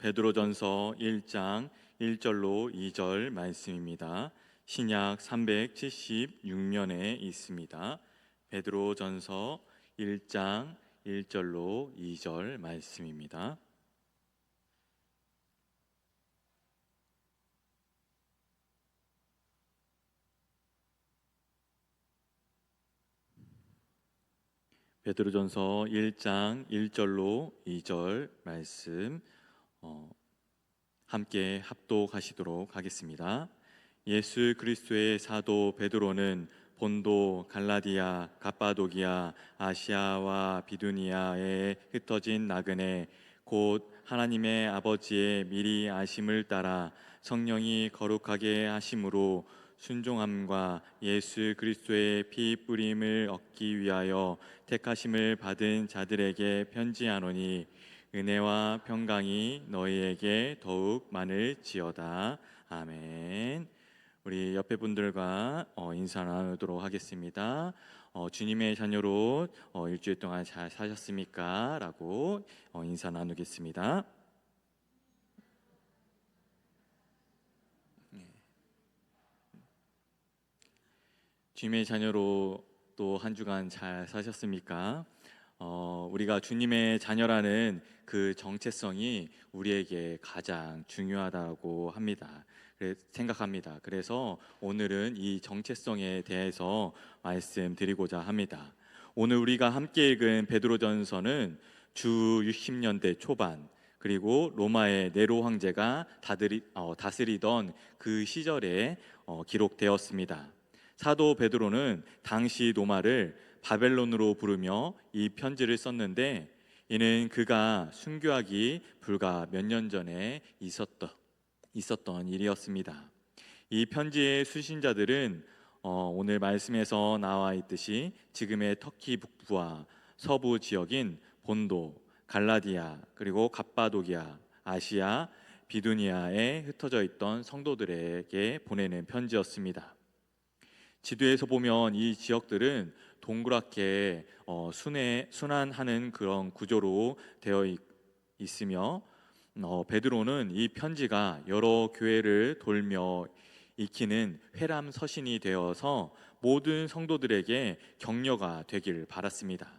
베드로전서 1장 1절로 2절 말씀입니다. 신약 376면에 있습니다. 베드로전서 1장 1절로 2절 말씀입니다. 베드로전서 1장 1절로 2절 말씀 함께 합독하시도록 하겠습니다. 예수 그리스도의 사도 베드로는 본도, 갈라디아, 갑바도기아, 아시아와 비두니아에 흩어진 나그네 곧 하나님의 아버지의 미리 아심을 따라 성령이 거룩하게 하심으로 순종함과 예수 그리스도의 피 뿌림을 얻기 위하여 택하심을 받은 자들에게 편지하노니 은혜와 평강이 너희에게 더욱 많을지어다. 아멘. 우리 옆에 분들과 인사 나누도록 하겠습니다. 주님의 자녀로 일주일 동안 잘 사셨습니까? 라고 인사 나누겠습니다. 주님의 자녀로 또 한 주간 잘 사셨습니까? 우리가 주님의 자녀라는 그 정체성이 우리에게 가장 중요하다고 생각합니다. 그래서 오늘은 이 정체성에 대해서 말씀드리고자 합니다. 오늘 우리가 함께 읽은 베드로전서는 주 60년대 초반 그리고 로마의 네로 황제가 다스리던 그 시절에 기록되었습니다. 사도 베드로는 당시 로마를 바벨론으로 부르며 이 편지를 썼는데 이는 그가 순교하기 불과 몇 년 전에 있었던 일이었습니다. 이 편지의 수신자들은 오늘 말씀에서 나와 있듯이 지금의 터키 북부와 서부 지역인 본도, 갈라디아, 그리고 갑바도기아, 아시아, 비두니아에 흩어져 있던 성도들에게 보내는 편지였습니다. 지도에서 보면 이 지역들은 동그랗게 순환하는 그런 구조로 되어 있으며 베드로는 이 편지가 여러 교회를 돌며 익히는 회람 서신이 되어서 모든 성도들에게 격려가 되길 바랐습니다.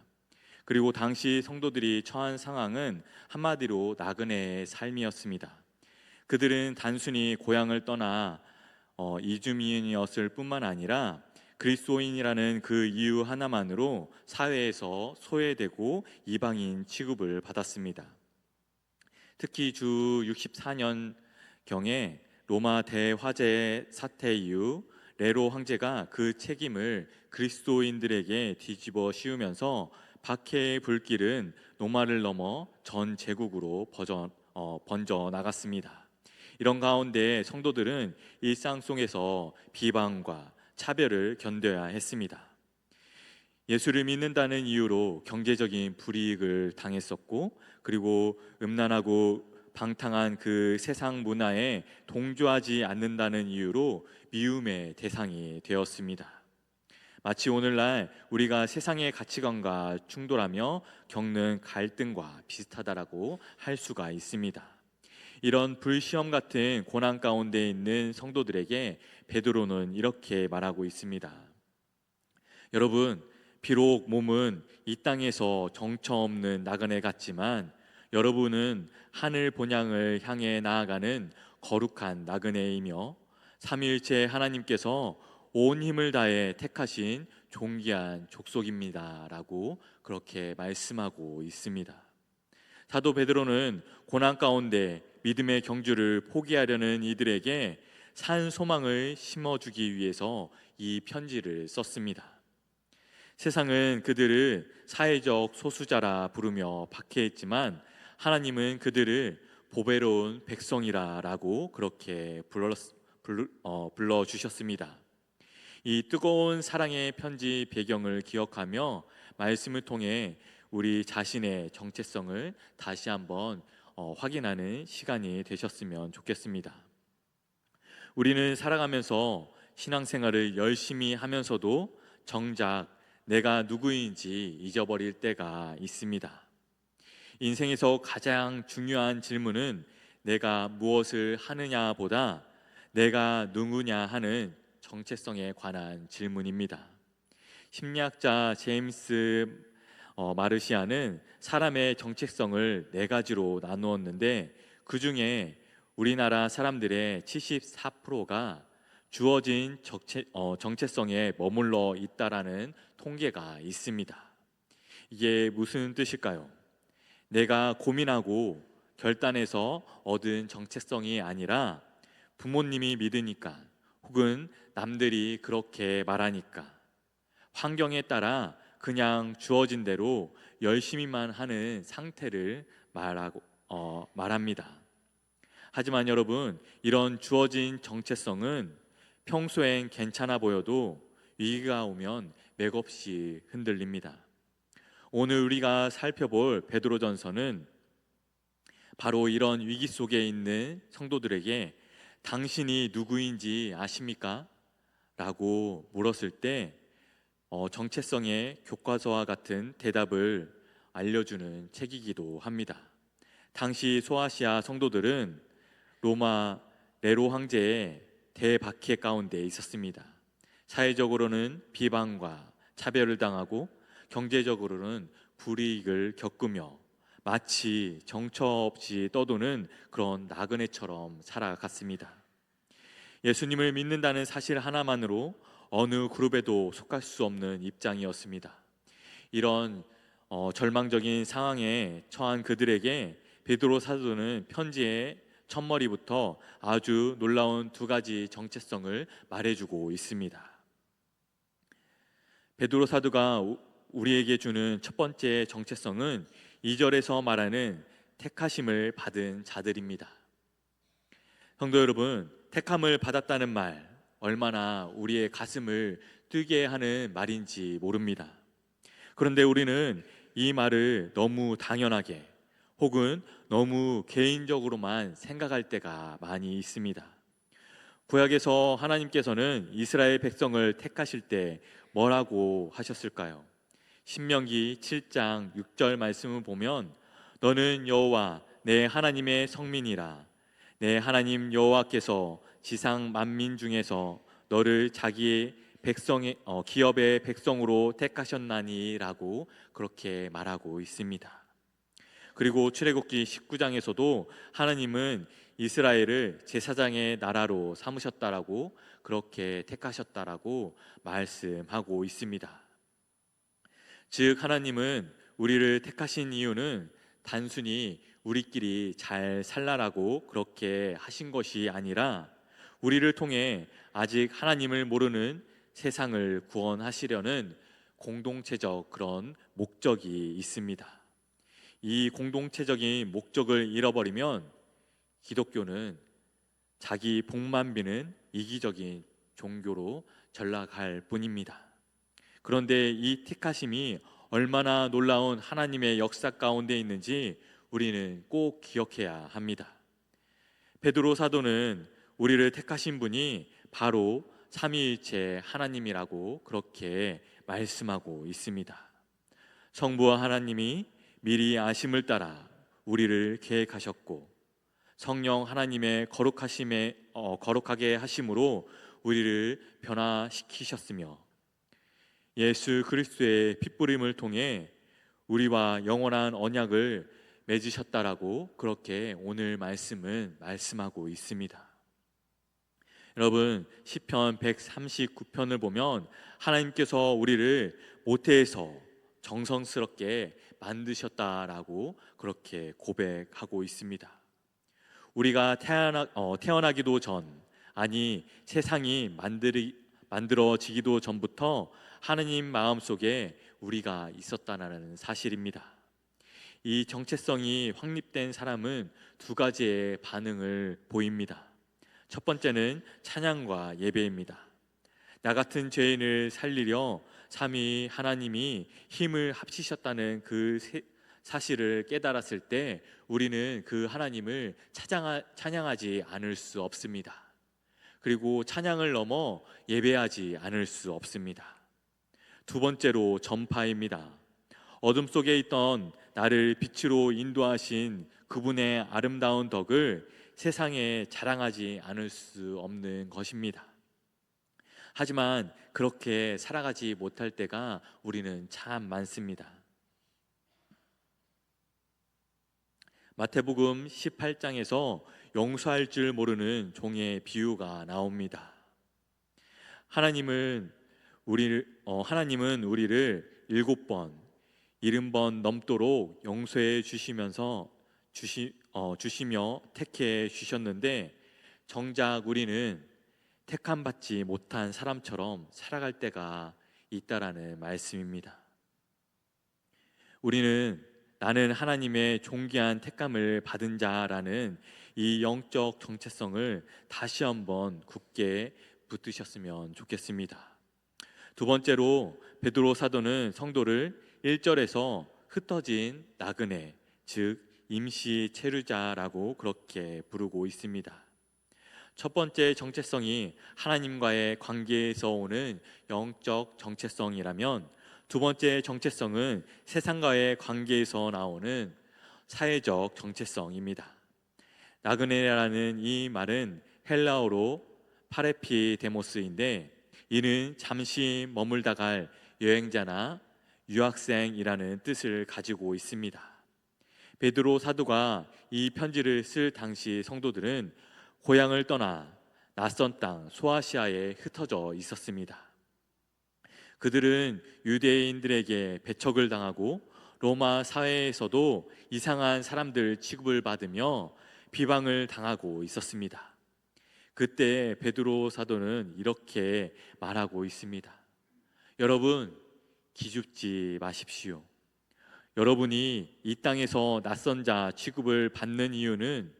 그리고 당시 성도들이 처한 상황은 한마디로 나그네의 삶이었습니다. 그들은 단순히 고향을 떠나 이주민이었을 뿐만 아니라 그리스도인이라는 그 이유 하나만으로 사회에서 소외되고 이방인 취급을 받았습니다. 특히 주 64년경에 로마 대화재 사태 이후 네로 황제가 그 책임을 그리스도인들에게 뒤집어 씌우면서 박해의 불길은 로마를 넘어 전 제국으로 번져 나갔습니다. 이런 가운데 성도들은 일상 속에서 비방과 차별을 견뎌야 했습니다. 예수를 믿는다는 이유로 경제적인 불이익을 당했었고 그리고 음란하고 방탕한 그 세상 문화에 동조하지 않는다는 이유로 미움의 대상이 되었습니다. 마치 오늘날 우리가 세상의 가치관과 충돌하며 겪는 갈등과 비슷하다라고 할 수가 있습니다. 이런 불시험 같은 고난 가운데 있는 성도들에게 베드로는 이렇게 말하고 있습니다. 여러분, 비록 몸은 이 땅에서 정처 없는 나그네 같지만 여러분은 하늘 본향을 향해 나아가는 거룩한 나그네이며 삼위일체 하나님께서 온 힘을 다해 택하신 존귀한 족속입니다 라고 그렇게 말씀하고 있습니다. 사도 베드로는 고난 가운데 믿음의 경주를 포기하려는 이들에게 산 소망을 심어주기 위해서 이 편지를 썼습니다. 세상은 그들을 사회적 소수자라 부르며 박해했지만 하나님은 그들을 보배로운 백성이라고 그렇게 불러주셨습니다. 이 뜨거운 사랑의 편지 배경을 기억하며 말씀을 통해 우리 자신의 정체성을 다시 한번 확인하는 시간이 되셨으면 좋겠습니다. 우리는 살아가면서 신앙생활을 열심히 하면서도 정작 내가 누구인지 잊어버릴 때가 있습니다. 인생에서 가장 중요한 질문은 내가 무엇을 하느냐보다 내가 누구냐 하는 정체성에 관한 질문입니다. 심리학자 제임스 마르시아는 사람의 정체성을 네 가지로 나누었는데 그 중에 우리나라 사람들의 74%가 주어진 정체성에 머물러 있다라는 통계가 있습니다. 이게 무슨 뜻일까요? 내가 고민하고 결단해서 얻은 정체성이 아니라 부모님이 믿으니까 혹은 남들이 그렇게 말하니까 환경에 따라 그냥 주어진 대로 열심히만 하는 상태를 말합니다. 하지만 여러분, 이런 주어진 정체성은 평소엔 괜찮아 보여도 위기가 오면 맥없이 흔들립니다. 오늘 우리가 살펴볼 베드로전서는 바로 이런 위기 속에 있는 성도들에게 당신이 누구인지 아십니까? 라고 물었을 때 정체성의 교과서와 같은 대답을 알려주는 책이기도 합니다. 당시 소아시아 성도들은 로마 네로 황제의 대박해 가운데 있었습니다. 사회적으로는 비방과 차별을 당하고 경제적으로는 불이익을 겪으며 마치 정처 없이 떠도는 그런 나그네처럼 살아갔습니다. 예수님을 믿는다는 사실 하나만으로 어느 그룹에도 속할 수 없는 입장이었습니다. 이런 절망적인 상황에 처한 그들에게 베드로 사도는 편지의 첫머리부터 아주 놀라운 두 가지 정체성을 말해주고 있습니다. 베드로 사도가 우리에게 주는 첫 번째 정체성은 2절에서 말하는 택하심을 받은 자들입니다. 성도 여러분, 택함을 받았다는 말 얼마나 우리의 가슴을 뛰게 하는 말인지 모릅니다. 그런데 우리는 이 말을 너무 당연하게 혹은 너무 개인적으로만 생각할 때가 많이 있습니다. 구약에서 하나님께서는 이스라엘 백성을 택하실 때 뭐라고 하셨을까요? 신명기 7장 6절 말씀을 보면 너는 여호와 내 하나님의 성민이라 내 하나님 여호와께서 지상 만민 중에서 너를 자기의 백성의 기업의 백성으로 택하셨나니라고 그렇게 말하고 있습니다. 그리고 출애굽기 19장에서도 하나님은 이스라엘을 제사장의 나라로 삼으셨다라고 그렇게 택하셨다라고 말씀하고 있습니다. 즉 하나님은 우리를 택하신 이유는 단순히 우리끼리 잘 살라라고 그렇게 하신 것이 아니라 우리를 통해 아직 하나님을 모르는 세상을 구원하시려는 공동체적 그런 목적이 있습니다. 이 공동체적인 목적을 잃어버리면 기독교는 자기 복만 비는 이기적인 종교로 전락할 뿐입니다. 그런데 이 택하심이 얼마나 놀라운 하나님의 역사 가운데 있는지 우리는 꼭 기억해야 합니다. 베드로 사도는 우리를 택하신 분이 바로 삼위일체 하나님이라고 그렇게 말씀하고 있습니다. 성부와 하나님이 미리 아심을 따라 우리를 계획하셨고 성령 하나님의 거룩하게 하심으로 우리를 변화시키셨으며 예수 그리스도의 핏부림을 통해 우리와 영원한 언약을 맺으셨다라고 그렇게 오늘 말씀은 말씀하고 있습니다. 여러분, 시편 139편을 보면 하나님께서 우리를 모태에서 정성스럽게 만드셨다라고 그렇게 고백하고 있습니다. 우리가 태어나기도 전, 아니 세상이 만들어지기도 전부터 하느님 마음속에 우리가 있었다는 사실입니다. 이 정체성이 확립된 사람은 두 가지의 반응을 보입니다. 첫 번째는 찬양과 예배입니다. 나 같은 죄인을 살리려 삼위 하나님이 힘을 합치셨다는 그 사실을 깨달았을 때 우리는 그 하나님을 찬양하지 않을 수 없습니다. 그리고 찬양을 넘어 예배하지 않을 수 없습니다. 두 번째로 전파입니다. 어둠 속에 있던 나를 빛으로 인도하신 그분의 아름다운 덕을 세상에 자랑하지 않을 수 없는 것입니다. 하지만 그렇게 살아가지 못할 때가 우리는 참 많습니다. 마태복음 18장에서 용서할 줄 모르는 종의 비유가 나옵니다. 하나님은 우리를 7번, 70번 넘도록 용서해 주시며 택해 주셨는데, 정작 우리는 택함받지 못한 사람처럼 살아갈 때가 있다라는 말씀입니다. 우리는 나는 하나님의 존귀한 택감을 받은 자라는 이 영적 정체성을 다시 한번 굳게 붙드셨으면 좋겠습니다. 두 번째로 베드로 사도는 성도를 1절에서 흩어진 나그네, 즉 임시 체류자라고 그렇게 부르고 있습니다. 첫 번째 정체성이 하나님과의 관계에서 오는 영적 정체성이라면, 두 번째 정체성은 세상과의 관계에서 나오는 사회적 정체성입니다. 나그네라는 이 말은 헬라어로 파레피데모스인데, 이는 잠시 머물다 갈 여행자나 유학생이라는 뜻을 가지고 있습니다. 베드로 사도가 이 편지를 쓸 당시 성도들은 고향을 떠나 낯선 땅 소아시아에 흩어져 있었습니다. 그들은 유대인들에게 배척을 당하고 로마 사회에서도 이상한 사람들 취급을 받으며 비방을 당하고 있었습니다. 그때 베드로 사도는 이렇게 말하고 있습니다. 여러분, 기죽지 마십시오. 여러분이 이 땅에서 낯선 자 취급을 받는 이유는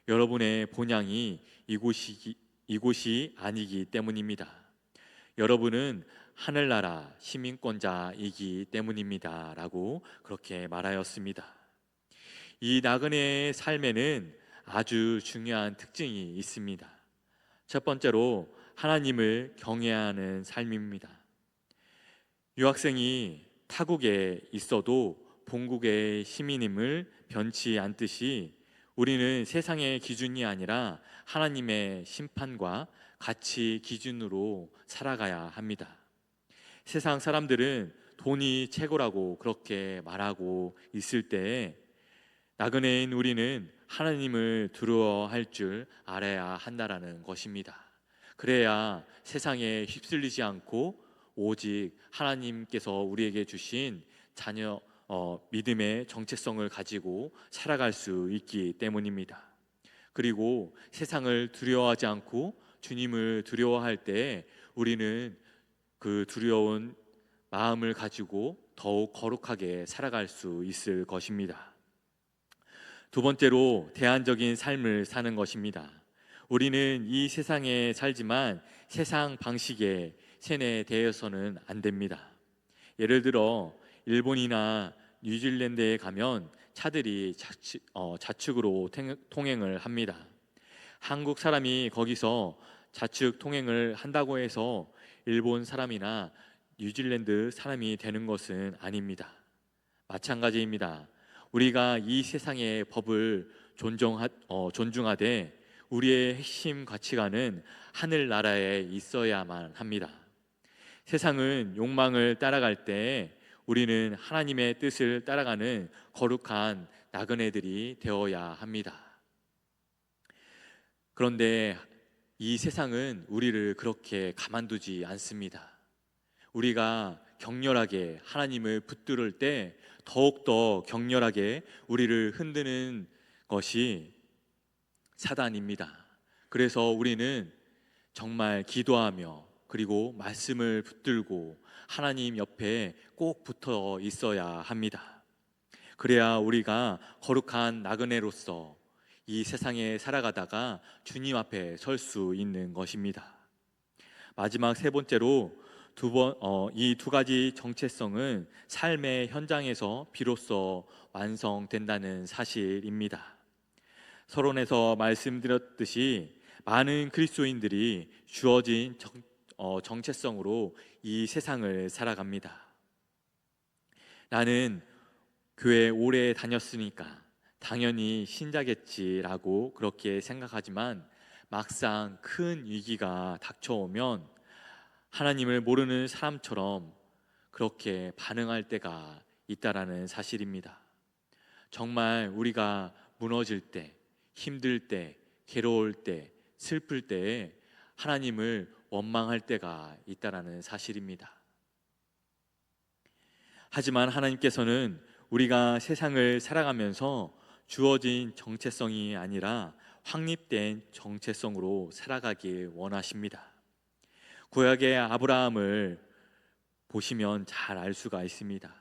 여러분의 본향이 이곳이 아니기 때문입니다. 여러분은 하늘나라 시민권자이기 때문입니다. 라고 그렇게 말하였습니다. 이 나그네의 삶에는 아주 중요한 특징이 있습니다. 첫 번째로 하나님을 경외하는 삶입니다. 유학생이 타국에 있어도 본국의 시민임을 변치 않듯이, 우리는 세상의 기준이 아니라 하나님의 심판과 가치 기준으로 살아가야 합니다. 세상 사람들은 돈이 최고라고 그렇게 말하고 있을 때에, 나그네인 우리는 하나님을 두려워할 줄 알아야 한다라는 것입니다. 그래야 세상에 휩쓸리지 않고 오직 하나님께서 우리에게 주신 믿음의 정체성을 가지고 살아갈 수 있기 때문입니다. 그리고 세상을 두려워하지 않고 주님을 두려워할 때 우리는 그 두려운 마음을 가지고 더욱 거룩하게 살아갈 수 있을 것입니다. 두 번째로 대안적인 삶을 사는 것입니다. 우리는 이 세상에 살지만 세상 방식에 세뇌되어서는 안 됩니다. 예를 들어 일본이나 뉴질랜드에 가면 차들이 좌측으로 통행을 합니다. 한국 사람이 거기서 좌측 통행을 한다고 해서 일본 사람이나 뉴질랜드 사람이 되는 것은 아닙니다. 마찬가지입니다. 우리가 이 세상의 법을 존중하되 우리의 핵심 가치관은 하늘나라에 있어야만 합니다. 세상은 욕망을 따라갈 때 우리는 하나님의 뜻을 따라가는 거룩한 나그네들이 되어야 합니다. 그런데 이 세상은 우리를 그렇게 가만두지 않습니다. 우리가 격렬하게 하나님을 붙들을 때 더욱더 격렬하게 우리를 흔드는 것이 사단입니다. 그래서 우리는 정말 기도하며 그리고 말씀을 붙들고 하나님 옆에 꼭 붙어 있어야 합니다. 그래야 우리가 거룩한 나그네로서 이 세상에 살아가다가 주님 앞에 설 수 있는 것입니다. 마지막 세 번째로 이 두 가지 정체성은 삶의 현장에서 비로소 완성된다는 사실입니다. 서론에서 말씀드렸듯이 많은 그리스도인들이 주어진 정체성으로 이 세상을 살아갑니다. 나는 교회 오래 다녔으니까 당연히 신자겠지라고 그렇게 생각하지만 막상 큰 위기가 닥쳐오면 하나님을 모르는 사람처럼 그렇게 반응할 때가 있다라는 사실입니다. 정말 우리가 무너질 때, 힘들 때, 괴로울 때, 슬플 때에 하나님을 원망할 때가 있다라는 사실입니다. 하지만 하나님께서는 우리가 세상을 살아가면서 주어진 정체성이 아니라 확립된 정체성으로 살아가길 원하십니다. 구약의 아브라함을 보시면 잘 알 수가 있습니다.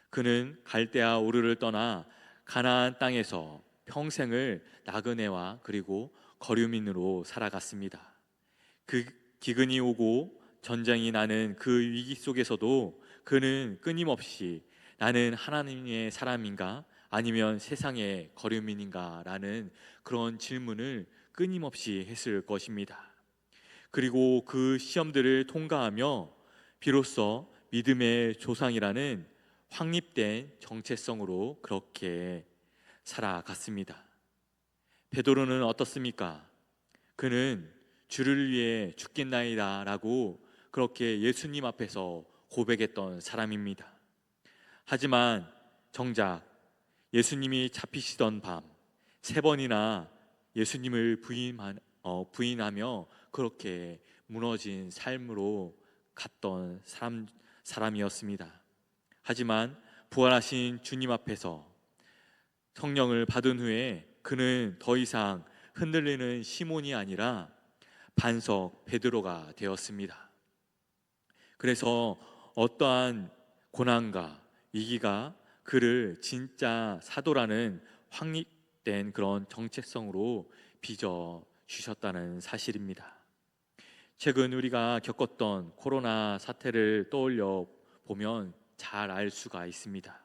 그는 갈대아 우르를 떠나 가나안 땅에서 평생을 나그네와 그리고 거류민으로 살아갔습니다. 그 기근이 오고 전쟁이 나는 그 위기 속에서도 그는 끊임없이 나는 하나님의 사람인가 아니면 세상의 거류민인가 라는 그런 질문을 끊임없이 했을 것입니다. 그리고 그 시험들을 통과하며 비로소 믿음의 조상이라는 확립된 정체성으로 그렇게 살아갔습니다. 베드로는 어떻습니까? 그는 주를 위해 죽겠나이다 라고 그렇게 예수님 앞에서 고백했던 사람입니다. 하지만 정작 예수님이 잡히시던 밤 3번이나 예수님을 부인하며 그렇게 무너진 삶으로 갔던 사람이었습니다. 하지만 부활하신 주님 앞에서 성령을 받은 후에 그는 더 이상 흔들리는 시몬이 아니라 반석 베드로가 되었습니다. 그래서 어떠한 고난과 위기가 그를 진짜 사도라는 확립된 그런 정체성으로 빚어 주셨다는 사실입니다. 최근 우리가 겪었던 코로나 사태를 떠올려 보면 잘 알 수가 있습니다.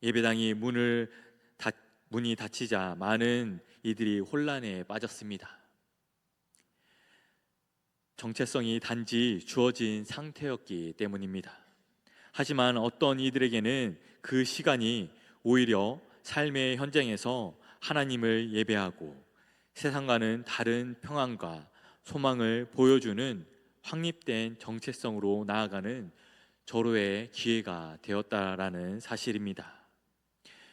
예배당이 문이 닫히자 많은 이들이 혼란에 빠졌습니다. 정체성이 단지 주어진 상태였기 때문입니다. 하지만 어떤 이들에게는 그 시간이 오히려 삶의 현장에서 하나님을 예배하고 세상과는 다른 평안과 소망을 보여주는 확립된 정체성으로 나아가는 절호의 기회가 되었다라는 사실입니다.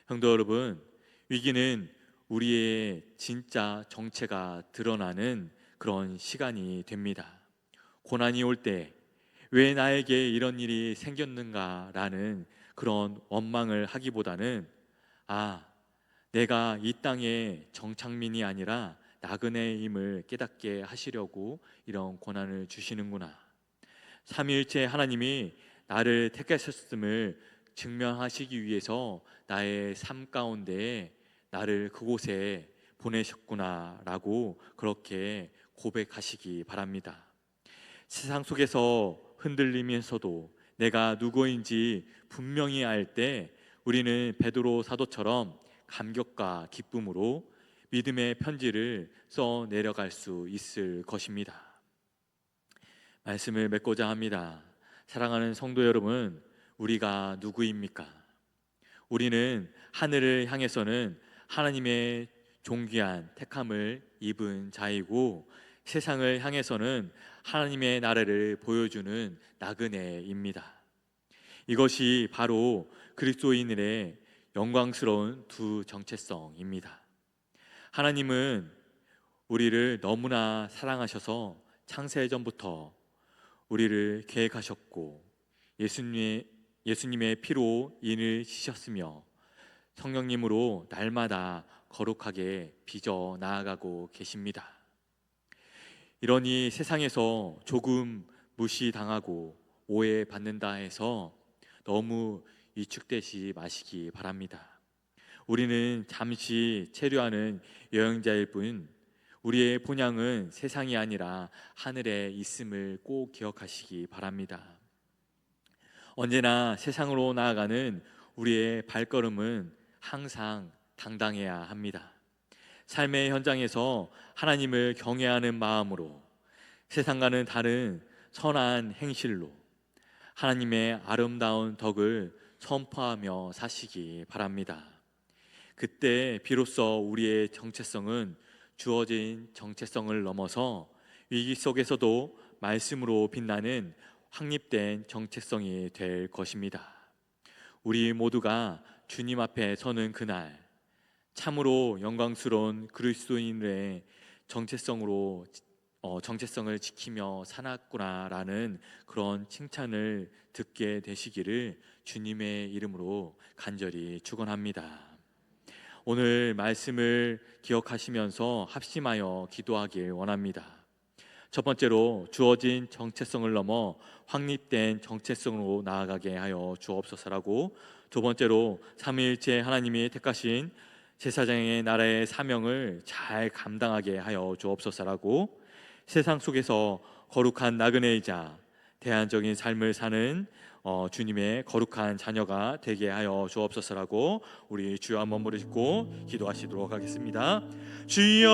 성도 여러분, 위기는 우리의 진짜 정체가 드러나는 그런 시간이 됩니다. 고난이 올 때 왜 나에게 이런 일이 생겼는가라는 그런 원망을 하기보다는 내가 이 땅의 정착민이 아니라 나그네임을 깨닫게 하시려고 이런 고난을 주시는구나. 삼위일체 하나님이 나를 택하셨음을 증명하시기 위해서 나의 삶 가운데 나를 그곳에 보내셨구나라고 그렇게 고백하시기 바랍니다. 세상 속에서 흔들리면서도 내가 누구인지 분명히 알 때 우리는 베드로 사도처럼 감격과 기쁨으로 믿음의 편지를 써 내려갈 수 있을 것입니다. 말씀을 맺고자 합니다. 사랑하는 성도 여러분, 우리가 누구입니까? 우리는 하늘을 향해서는 하나님의 존귀한 택함을 입은 자이고 세상을 향해서는 하나님의 나라를 보여주는 나그네입니다. 이것이 바로 그리스도인들의 영광스러운 두 정체성입니다. 하나님은 우리를 너무나 사랑하셔서 창세전부터 우리를 계획하셨고 예수님의 피로 인을 씻으셨으며 성령님으로 날마다 거룩하게 빚어 나아가고 계십니다. 이러니 세상에서 조금 무시당하고 오해받는다 해서 너무 위축되지 마시기 바랍니다. 우리는 잠시 체류하는 여행자일 뿐 우리의 본향은 세상이 아니라 하늘에 있음을 꼭 기억하시기 바랍니다. 언제나 세상으로 나아가는 우리의 발걸음은 항상 당당해야 합니다. 삶의 현장에서 하나님을 경외하는 마음으로 세상과는 다른 선한 행실로 하나님의 아름다운 덕을 선포하며 사시기 바랍니다. 그때 비로소 우리의 정체성은 주어진 정체성을 넘어서 위기 속에서도 말씀으로 빛나는 확립된 정체성이 될 것입니다. 우리 모두가 주님 앞에 서는 그날, 참으로 영광스러운 그리스도인의 정체성을 지키며 살았구나라는 그런 칭찬을 듣게 되시기를 주님의 이름으로 간절히 축원합니다. 오늘 말씀을 기억하시면서 합심하여 기도하길 원합니다. 첫 번째로 주어진 정체성을 넘어 확립된 정체성으로 나아가게 하여 주옵소서라고, 두 번째로 삼위일체 하나님이 택하신 제사장의 나라의 사명을 잘 감당하게 하여 주옵소서라고, 세상 속에서 거룩한 나그네이자 대안적인 삶을 사는 주님의 거룩한 자녀가 되게 하여 주옵소서라고, 우리 주여 한번 부르시고 기도하시도록 하겠습니다. 주여,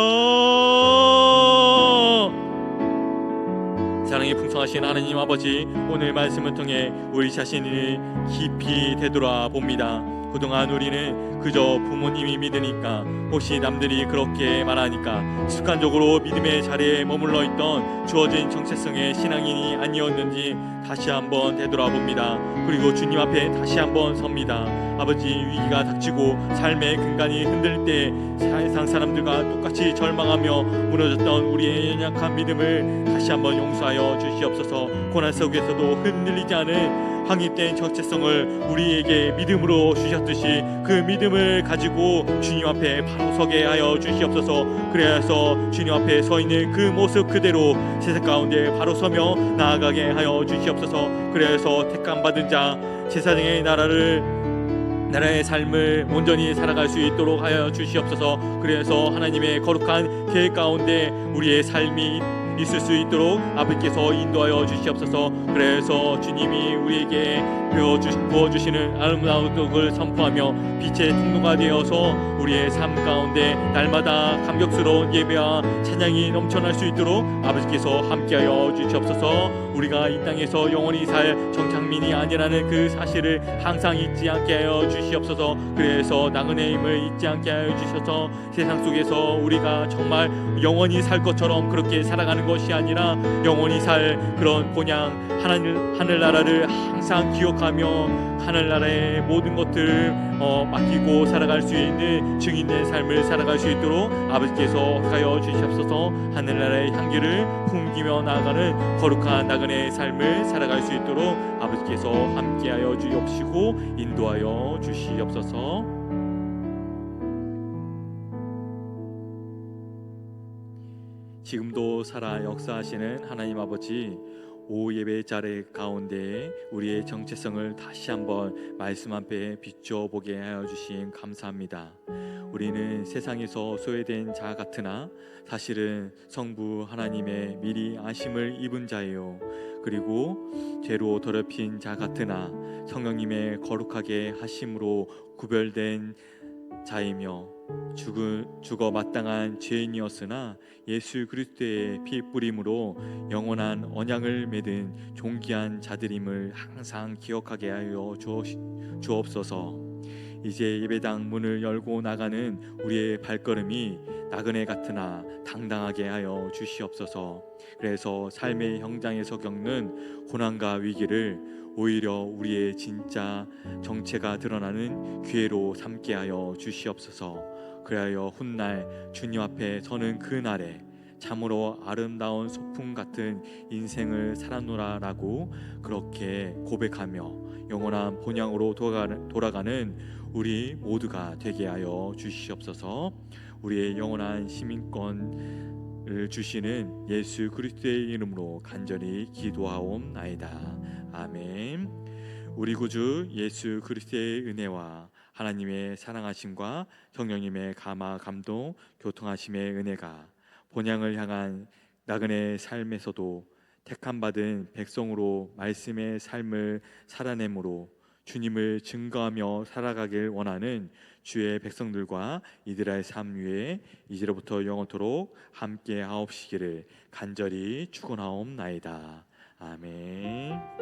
사랑이 풍성하신 하나님 아버지, 오늘 말씀을 통해 우리 자신을 깊이 되돌아봅니다. 그동안 우리는 그저 부모님이 믿으니까, 혹시 남들이 그렇게 말하니까 습관적으로 믿음의 자리에 머물러 있던 주어진 정체성의 신앙인이 아니었는지 다시 한번 되돌아봅니다. 그리고 주님 앞에 다시 한번 섭니다. 아버지, 위기가 닥치고 삶의 근간이 흔들릴 때 세상 사람들과 똑같이 절망하며 무너졌던 우리의 연약한 믿음을 다시 한번 용서하여 주시옵소서. 고난 속에서도 흔들리지 않은 확립된 정체성을 우리에게 믿음으로 주셨듯이 그 믿음을 가지고 주님 앞에 바로 서게 하여 주시옵소서. 그래서 주님 앞에 서 있는 그 모습 그대로 세상 가운데 바로 서며 나아가게 하여 주시옵소서. 그래서 택함 받은 자, 제사장의 나라의 삶을 온전히 살아갈 수 있도록 하여 주시옵소서. 그래서 하나님의 거룩한 계획 가운데 우리의 삶이 있을 수 있도록 아버지께서 인도하여 주시옵소서. 그래서 주님이 우리에게 부어주시는 아름다운 떡을 선포하며 빛의 통로가 되어서 우리의 삶 가운데 날마다 감격스러운 예배와 찬양이 넘쳐날 수 있도록 아버지께서 함께하여 주시옵소서. 우리가 이 땅에서 영원히 살 정착민이 아니라는 그 사실을 항상 잊지 않게 하여 주시옵소서. 그래서 나그네의 힘을 잊지 않게 하여 주셔서 세상 속에서 우리가 정말 영원히 살 것처럼 그렇게 살아가는 것이 아니라 영원히 살 그런 본향 하늘나라를 항상 기억하며 하늘나라의 모든 것들을 맡기고 살아갈 수 있는 증인된 삶을 살아갈 수 있도록 아버지께서 하여 주시옵소서. 하늘나라의 향기를 풍기며 나아가는 거룩한 나그네의 삶을 살아갈 수 있도록 아버지께서 함께하여 주옵시고 인도하여 주시옵소서. 지금도 살아 역사하시는 하나님 아버지, 오후 예배 자리 가운데 우리의 정체성을 다시 한번 말씀 앞에 비춰보게 하여 주신 감사합니다. 우리는 세상에서 소외된 자 같으나 사실은 성부 하나님의 미리 아심을 입은 자예요. 그리고 죄로 더럽힌 자 같으나 성령님의 거룩하게 하심으로 구별된 자이며 죽어 마땅한 죄인이었으나 예수 그리스도의 피 뿌림으로 영원한 언약을 맺은 존귀한 자들임을 항상 기억하게 하여 주옵소서. 이제 예배당 문을 열고 나가는 우리의 발걸음이 나그네 같으나 당당하게 하여 주시옵소서. 그래서 삶의 현장에서 겪는 고난과 위기를 오히려 우리의 진짜 정체가 드러나는 기회로 삼게 하여 주시옵소서. 그리하여 훗날 주님 앞에 서는 그날에 참으로 아름다운 소풍 같은 인생을 살았노라라고 그렇게 고백하며 영원한 본향으로 돌아가는 우리 모두가 되게 하여 주시옵소서. 우리의 영원한 시민권을 주시는 예수 그리스도의 이름으로 간절히 기도하옵나이다. 아멘. 우리 구주 예수 그리스도의 은혜와 하나님의 사랑하심과 성령님의 감화 감동 교통하심의 은혜가 본향을 향한 나그네의 삶에서도 택함 받은 백성으로 말씀의 삶을 살아내므로 주님을 증거하며 살아가길 원하는 주의 백성들과 이들의 삶 위에 이제로부터 영원토록 함께 하옵시기를 간절히 축원하옵나이다. 아멘.